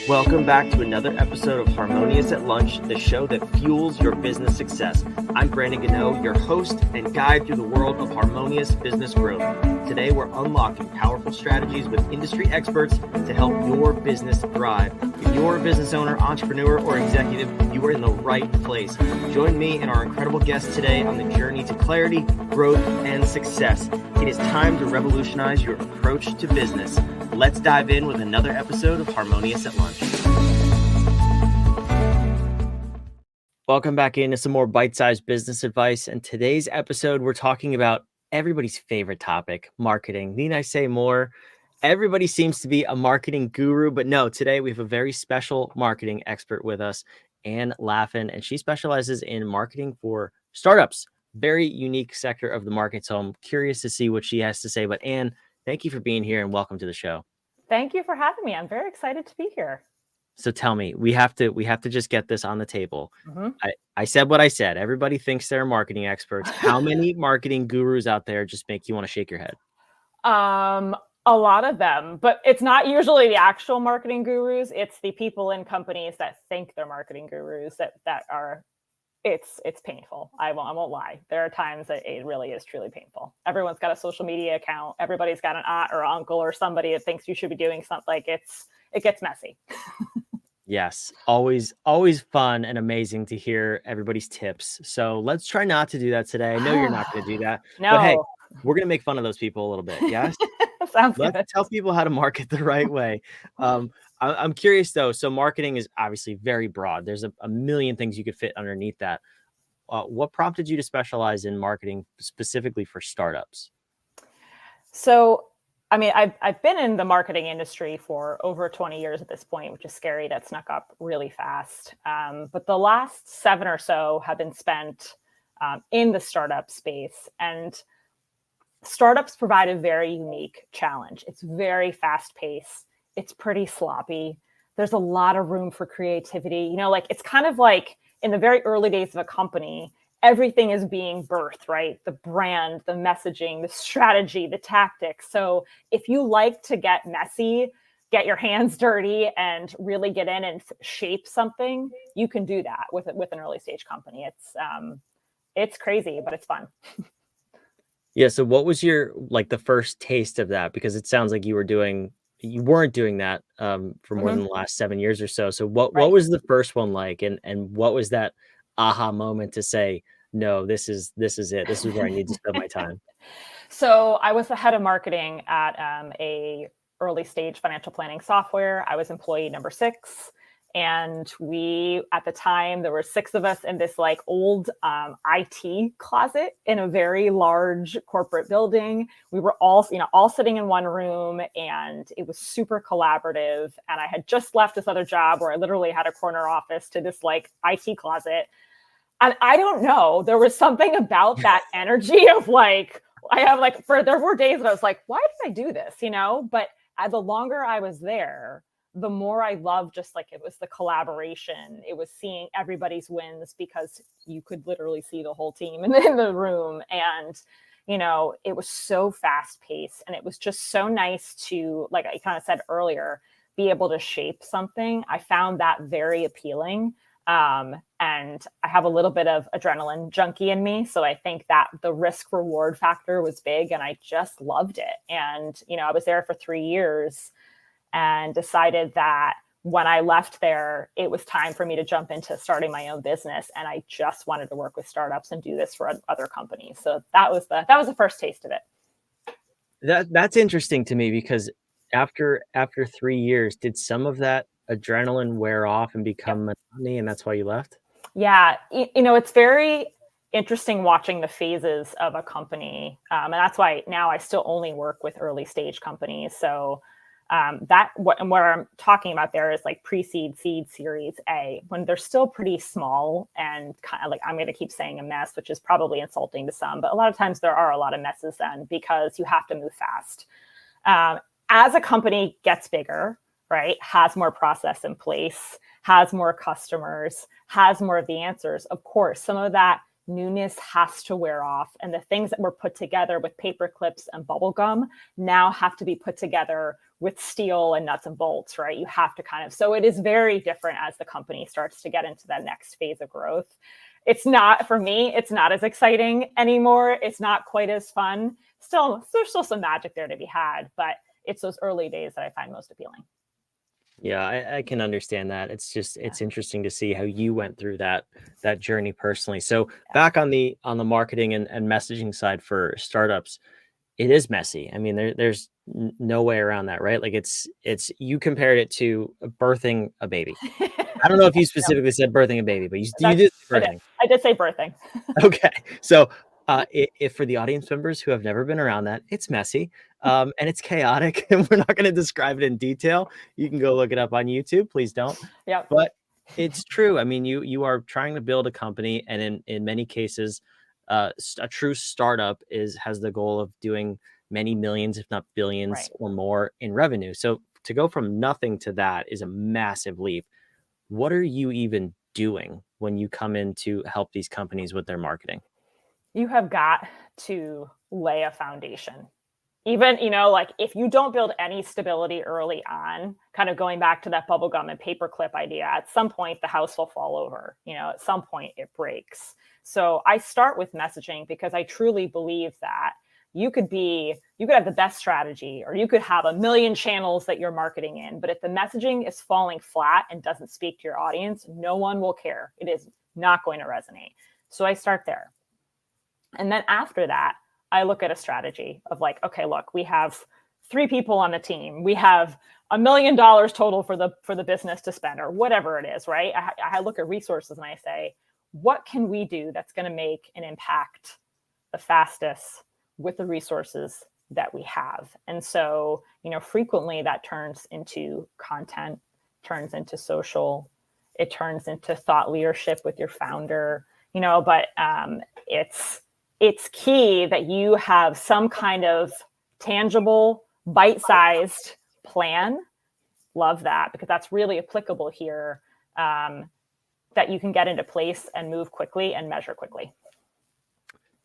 Welcome back to another episode of Harmonious at Lunch, the show that fuels your business success. I'm Brandon Gano, your host and guide through the world of harmonious business growth. Today, we're unlocking powerful strategies with industry experts to help your business thrive. If you're a business owner, entrepreneur, or executive, you are in the right place. Join me and our incredible guests today on the journey to clarity, growth, and success. It is time to revolutionize your approach to business. Let's dive in with another episode of Harmonious at Lunch. Welcome back into some more bite-sized business advice. And today's episode, we're talking about everybody's favorite topic, marketing. Need I say more? Everybody seems to be a marketing guru, but no, today we have a very special marketing expert with us, Anne Laffin, and she specializes in marketing for startups. Very unique sector of the market. So I'm curious to see what she has to say. But Anne, thank you for being here and welcome to the show. Thank you for having me. I'm very excited to be here. So tell me, we have to just get this on the table. I said what I said. Everybody thinks they're marketing experts. How many marketing gurus out there just make you want to shake your head? A lot of them, but it's not usually the actual marketing gurus. It's the people in companies that think they're marketing gurus that are. It's painful. I won't lie. There are times that it really is truly painful. Everyone's got a social media account. Everybody's got an aunt or uncle or somebody that thinks you should be doing something. Like it gets messy. Yes, always fun and amazing to hear everybody's tips. So let's try not to do that today. I know you're not going to do that. No. But hey, we're going to make fun of those people a little bit. Yes. Sounds Let's good. tell people how to market the right way. I'm curious though. So marketing is obviously very broad. There's a million things you could fit underneath that. What prompted you to specialize in marketing specifically for startups? So, I mean, I've been in the marketing industry for over 20 years at this point, which is scary. That snuck up really fast. But the last 7 or so have been spent in the startup space. And startups provide a very unique challenge. It's very fast paced. It's pretty sloppy. There's a lot of room for creativity. You know, like it's kind of like in the very early days of a company, everything is being birthed, right? The brand, the messaging, the strategy, the tactics. So if you like to get messy, get your hands dirty and really get in and shape something, you can do that with an early stage company. It's crazy, but it's fun. Yeah. So what was your, like the first taste of that? Because it sounds like you weren't doing that for more than the last 7 years or so. So what was the first one like? And what was that aha moment to say, no, this is it. This is where I need to spend my time. So I was the head of marketing at a early stage financial planning software. I was employee number 6. And at the time, there were 6 of us in this like old IT closet in a very large corporate building. We were all sitting in one room, and it was super collaborative. And I had just left this other job where I literally had a corner office to this like IT closet. And I don't know, there was something about that energy of like, there were days that I was like, why did I do this? But the longer I was there, the more I loved just like it was the collaboration. It was seeing everybody's wins because you could literally see the whole team in the room. And, it was so fast paced, and it was just so nice to, like I kind of said earlier, be able to shape something. I found that very appealing. And I have a little bit of adrenaline junkie in me. So I think that the risk reward factor was big, and I just loved it. And, I was there for 3 years and decided that when I left there, it was time for me to jump into starting my own business. And I just wanted to work with startups and do this for other companies. So that was the first taste of it. That's interesting to me, because after 3 years, did some of that adrenaline wear off and become monotony, and that's why you left? Yeah. It's very interesting watching the phases of a company. And that's why now I still only work with early stage companies. So what I'm talking about there is like pre-seed, seed, series A, when they're still pretty small and kind of like, I'm going to keep saying a mess, which is probably insulting to some, but a lot of times there are a lot of messes then because you have to move fast. As a company gets bigger, right, has more process in place, has more customers, has more of the answers, of course, some of that newness has to wear off. And the things that were put together with paper clips and bubble gum now have to be put together with steel and nuts and bolts, right? You have to so it is very different as the company starts to get into that next phase of growth. It's not, for me, it's not as exciting anymore. It's not quite as fun. There's still some magic there to be had, but it's those early days that I find most appealing. Yeah, I can understand that. It's interesting to see how you went through that journey personally. So back on the marketing and messaging side for startups, it is messy. I mean, there's no way around that, right? Like it's you compared it to birthing a baby. I don't know if you specifically said birthing a baby, but you did birthing. I did say birthing. Okay. So if for the audience members who have never been around that, it's messy and it's chaotic, and we're not going to describe it in detail. You can go look it up on YouTube. Please don't. Yeah. But it's true. I mean, you are trying to build a company, and in many cases, a true startup has the goal of doing many millions, if not billions or more in revenue. So to go from nothing to that is a massive leap. What are you even doing when you come in to help these companies with their marketing? You have got to lay a foundation. Even, like if you don't build any stability early on, kind of going back to that bubblegum and paperclip idea, at some point the house will fall over. At some point it breaks. So I start with messaging because I truly believe that you could have the best strategy, or you could have 1 million channels that you're marketing in, but if the messaging is falling flat and doesn't speak to your audience, no one will care. It is not going to resonate. So I start there. And then after that, I look at a strategy of like, okay, look, we have 3 people on the team. We have $1 million total for the business to spend, or whatever it is, right? I look at resources and I say, what can we do that's going to make an impact the fastest with the resources that we have? And so, frequently that turns into content, turns into social, it turns into thought leadership with your founder, but it's key that you have some kind of tangible, bite-sized plan. Love that, because that's really applicable here, that you can get into place and move quickly and measure quickly.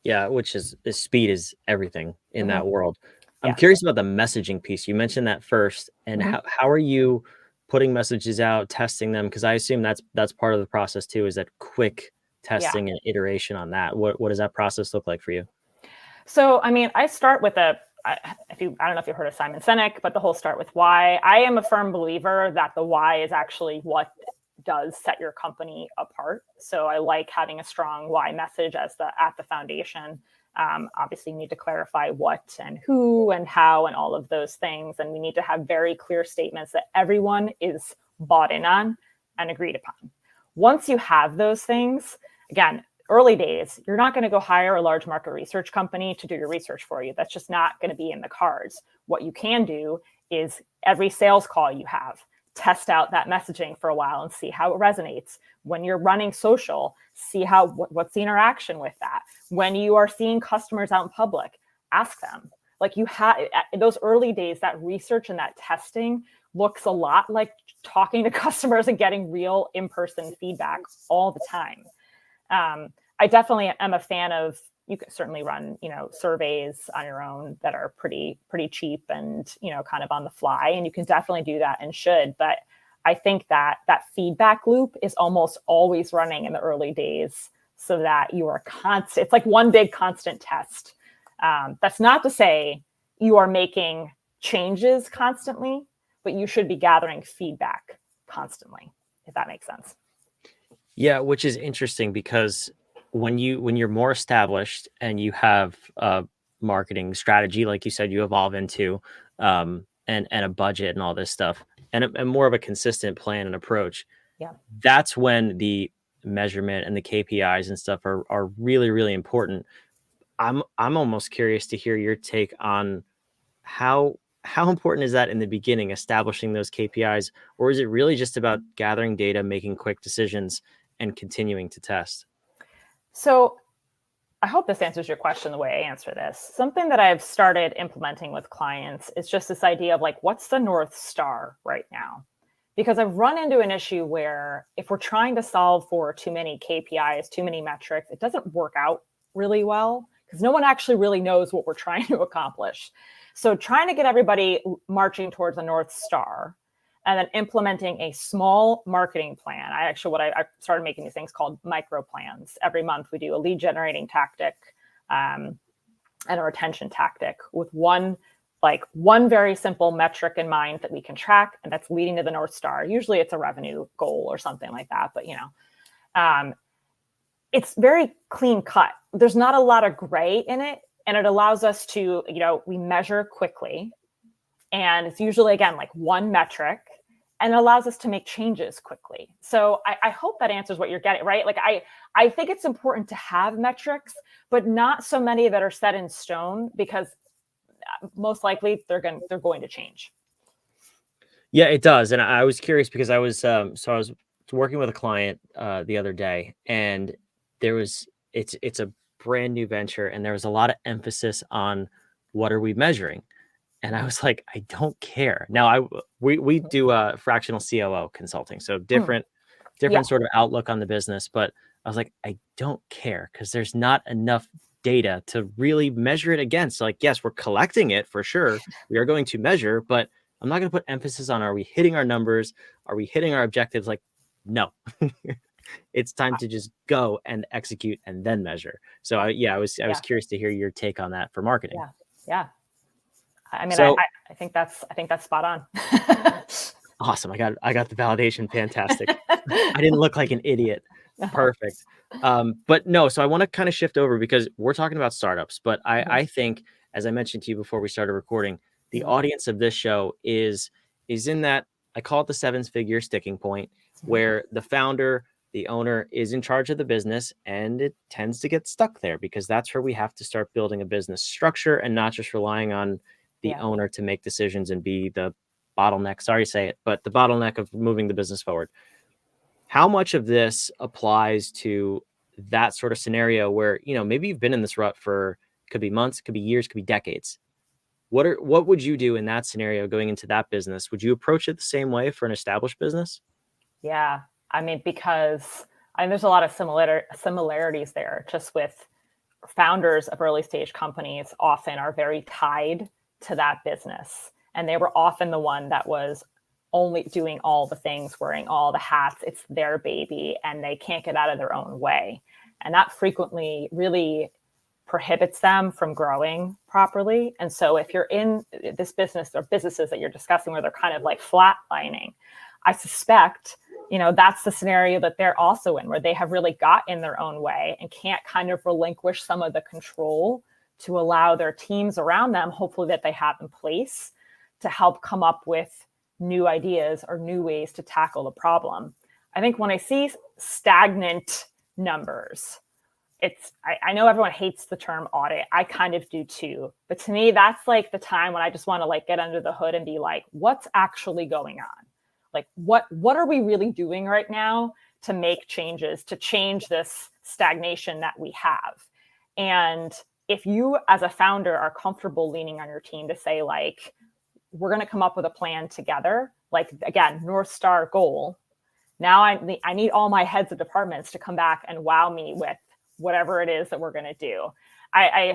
Yeah, which is speed is everything in that world. I'm curious about the messaging piece. You mentioned that first, and how are you putting messages out, testing them? Because I assume that's part of the process too, is that quick testing and iteration on that. What does that process look like for you? So, I mean, I start with I don't know if you've heard of Simon Sinek, but the whole start with why. I am a firm believer that the why is actually what does set your company apart. So I like having a strong why message at the foundation. Obviously, you need to clarify what and who and how and all of those things. And we need to have very clear statements that everyone is bought in on and agreed upon. Once you have those things, again, early days, you're not going to go hire a large market research company to do your research for you. That's just not going to be in the cards. What you can do is every sales call you have, test out that messaging for a while and see how it resonates. When you're running social, see what's the interaction with that. When you are seeing customers out in public, ask them. Like in those early days, that research and that testing looks a lot like talking to customers and getting real in-person feedback all the time. I definitely am a fan of, you can certainly run, surveys on your own that are pretty cheap and, kind of on the fly. And you can definitely do that and should. But I think that feedback loop is almost always running in the early days so that you are constant. It's like one big constant test. That's not to say you are making changes constantly, but you should be gathering feedback constantly, if that makes sense. Yeah, which is interesting because when you're more established and you have a marketing strategy, like you said, you evolve into, and a budget and all this stuff, and more of a consistent plan and approach. Yeah, that's when the measurement and the KPIs and stuff are really, really important. I'm almost curious to hear your take on how important is that in the beginning, establishing those KPIs, or is it really just about gathering data, making quick decisions, and continuing to test? So I hope this answers your question the way I answer this. Something that I've started implementing with clients is just this idea of like, what's the North Star right now? Because I've run into an issue where if we're trying to solve for too many KPIs, too many metrics, it doesn't work out really well because no one actually really knows what we're trying to accomplish. So trying to get everybody marching towards a North Star and then implementing a small marketing plan. I started making these things called micro plans. Every month we do a lead generating tactic and a retention tactic with one very simple metric in mind that we can track, and that's leading to the North Star. Usually it's a revenue goal or something like that, but it's very clean cut. There's not a lot of gray in it, and it allows us to, we measure quickly, and it's usually, again, like one metric, and it allows us to make changes quickly. So I hope that answers what you're getting, right? Like I think it's important to have metrics, but not so many that are set in stone, because most likely they're going to change. Yeah, it does. And I was curious because I was working with a client the other day, and it's a brand new venture, and there was a lot of emphasis on what are we measuring. And I was like, I don't care. Now we do fractional COO consulting, so different sort of outlook on the business. But I was like, I don't care, because there's not enough data to really measure it against. So, like, yes, we're collecting it for sure. We are going to measure, but I'm not going to put emphasis on, are we hitting our numbers? Are we hitting our objectives? Like, no. It's time to just go and execute and then measure. So I was curious to hear your take on that for marketing. Yeah. I mean, so, I think that's spot on. Awesome. I got the validation. Fantastic. I didn't look like an idiot. Perfect. But no, so I want to kind of shift over, because we're talking about startups, but I think, as I mentioned to you before we started recording, the audience of this show is in that, I call it the 7-figure sticking point, where the founder, the owner, is in charge of the business, and it tends to get stuck there, because that's where we have to start building a business structure and not just relying on the owner to make decisions and be the bottleneck. Sorry to say it, but the bottleneck of moving the business forward. How much of this applies to that sort of scenario where, maybe you've been in this rut for, could be months, could be years, could be decades. What would you do in that scenario going into that business? Would you approach it the same way for an established business? Yeah. I mean, because there's a lot of similarities there, just with founders of early stage companies often are very tied to that business. And they were often the one that was only doing all the things, wearing all the hats. It's their baby, and they can't get out of their own way. And that frequently really prohibits them from growing properly. And so if you're in this business, or businesses that you're discussing where they're kind of like flatlining, I suspect, that's the scenario that they're also in, where they have really got in their own way and can't kind of relinquish some of the control to allow their teams around them, hopefully that they have in place, to help come up with new ideas or new ways to tackle the problem. I think when I see stagnant numbers, I know everyone hates the term audit. I kind of do too. But to me, that's like the time when I just want to like get under the hood and be like, what's actually going on? Like, what are we really doing right now to make changes, to change this stagnation that we have? And if you as a founder are comfortable leaning on your team to say, like, we're going to come up with a plan together, like, again, North Star goal. Now I need all my heads of departments to come back and wow me with whatever it is that we're going to do.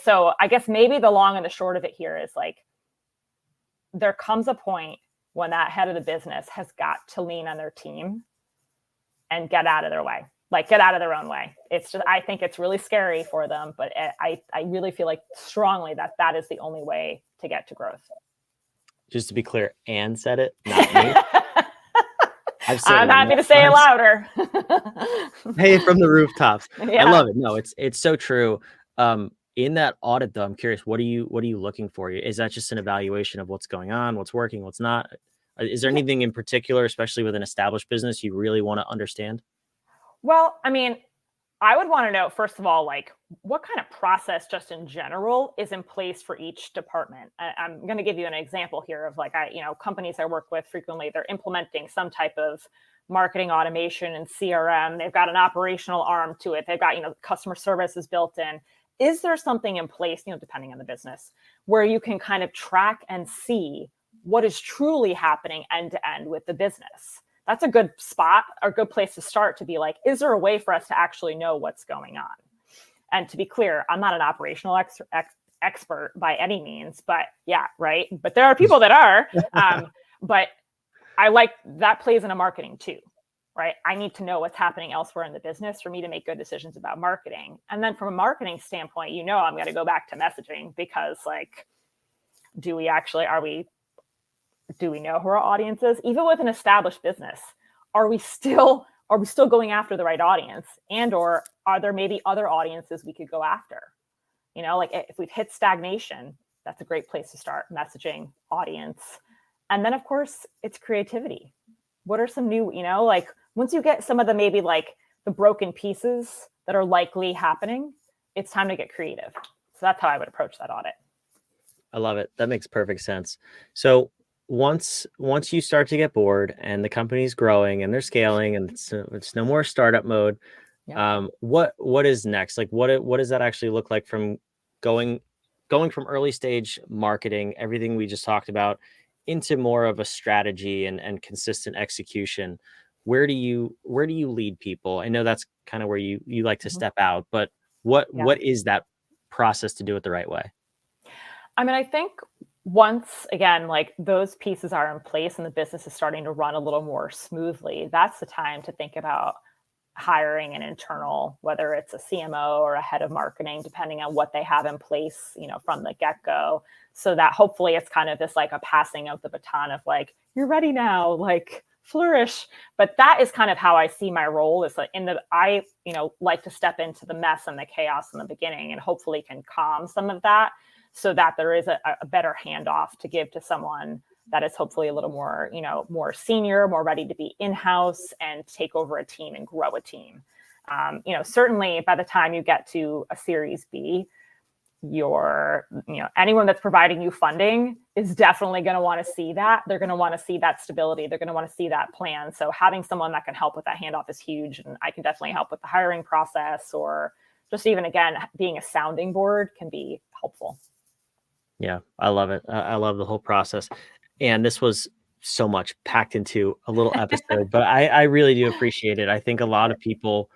So I guess maybe the long and the short of it here is, like, there comes a point when that head of the business has got to lean on their team and get out of their way, like get out of their own way. It's just, I think it's really scary for them, but I really feel like strongly that is the only way to get to growth. Just to be clear, Anne said it, not me. I'm happy to say it louder. Hey, from the rooftops. Yeah. I love it. No, it's so true. In that audit, though, I'm curious, what are you looking for? Is that just an evaluation of what's going on, what's working, what's not? Is there anything in particular, especially with an established business, you really want to understand? Well, I mean, I would want to know, first of all, like, what kind of process just in general is in place for each department. I'm going to give you an example here of, like, companies I work with frequently, they're implementing some type of marketing automation and CRM. They've got an operational arm to it. They've got, customer service is built in. Is there something in place, depending on the business, where you can kind of track and see what is truly happening end to end with the business? That's a good spot or good place to start, to be like, is there a way for us to actually know what's going on? And to be clear, I'm not an operational expert by any means, but yeah, right. But there are people that are, but I like that plays into marketing too, right? I need to know what's happening elsewhere in the business for me to make good decisions about marketing. And then from a marketing standpoint, I'm going to go back to messaging, because like, do we know who our audience is? Even with an established business, are we still going after the right audience? And or are there maybe other audiences we could go after? Like if we've hit stagnation, that's a great place to start messaging, audience. And then of course it's creativity. What are some new, like once you get some of the maybe like the broken pieces that are likely happening, it's time to get creative. So that's how I would approach that audit. I love it. That makes perfect sense. So once you start to get bored and the company's growing and they're scaling and it's no more startup mode, Yeah. what is next? Like what does that actually look like from going from early stage marketing, everything we just talked about, into more of a strategy and consistent execution? Where do you lead people? I know that's kind of where you like to step out, but what is that process to do it the right way? I mean, I think once again, like those pieces are in place and the business is starting to run a little more smoothly, that's the time to think about hiring an internal, whether it's a CMO or a head of marketing, depending on what they have in place, from the get-go, so that hopefully it's kind of this like a passing of the baton of like, you're ready now, like flourish. But that is kind of how I see my role, is like I like to step into the mess and the chaos in the beginning and hopefully can calm some of that, so that there is a better handoff to give to someone that is hopefully a little more, more senior, more ready to be in-house and take over a team and grow a team. Certainly by the time you get to a Series B, anyone that's providing you funding is definitely going to want to see that. They're going to want to see that stability. They're going to want to see that plan. So having someone that can help with that handoff is huge. And I can definitely help with the hiring process, or just even, again, being a sounding board can be helpful. Yeah, I love it. I love the whole process. And this was so much packed into a little episode, but I really do appreciate it. I think a lot of people,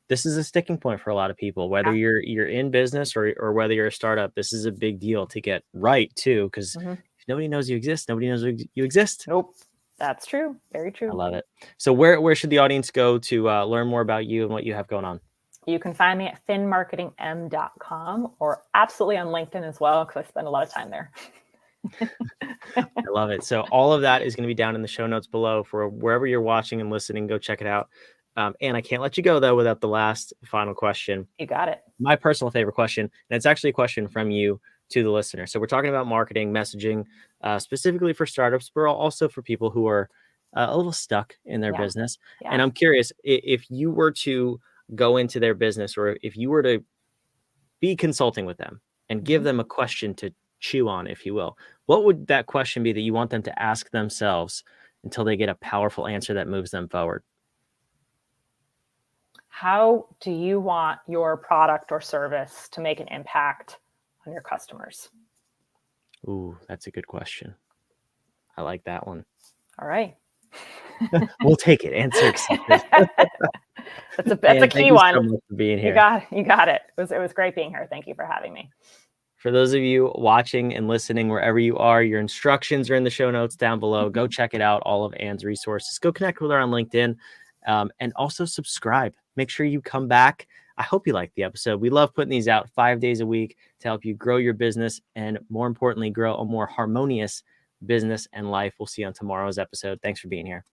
this is a sticking point for a lot of people, whether you're in business or whether you're a startup. This is a big deal to get right too, because if nobody knows you exist, nobody knows you exist. Nope. That's true. Very true. I love it. So where should the audience go to learn more about you and what you have going on? You can find me at finmarketingm.com, or absolutely on LinkedIn as well, because I spend a lot of time there. I love it. So all of that is going to be down in the show notes below for wherever you're watching and listening. Go check it out. And I can't let you go, though, without the last final question. You got it. My personal favorite question, and it's actually a question from you to the listener. So we're talking about marketing, messaging, specifically for startups, but also for people who are a little stuck in their business. Yeah. And I'm curious, if you were to go into their business, or if you were to be consulting with them and give them a question to chew on, if you will, what would that question be that you want them to ask themselves until they get a powerful answer that moves them forward? How do you want your product or service to make an impact on your customers? Ooh, that's a good question. I like that one. All right. We'll take it. Answer accepted. That's a key one. Thank you so much for being here. You got it. It was great being here. Thank you for having me. For those of you watching and listening, wherever you are, your instructions are in the show notes down below. Go check it out. All of Anne's resources. Go connect with her on LinkedIn, and also subscribe. Make sure you come back. I hope you liked the episode. We love putting these out 5 days a week to help you grow your business and, more importantly, grow a more harmonious business and life. We'll see you on tomorrow's episode. Thanks for being here.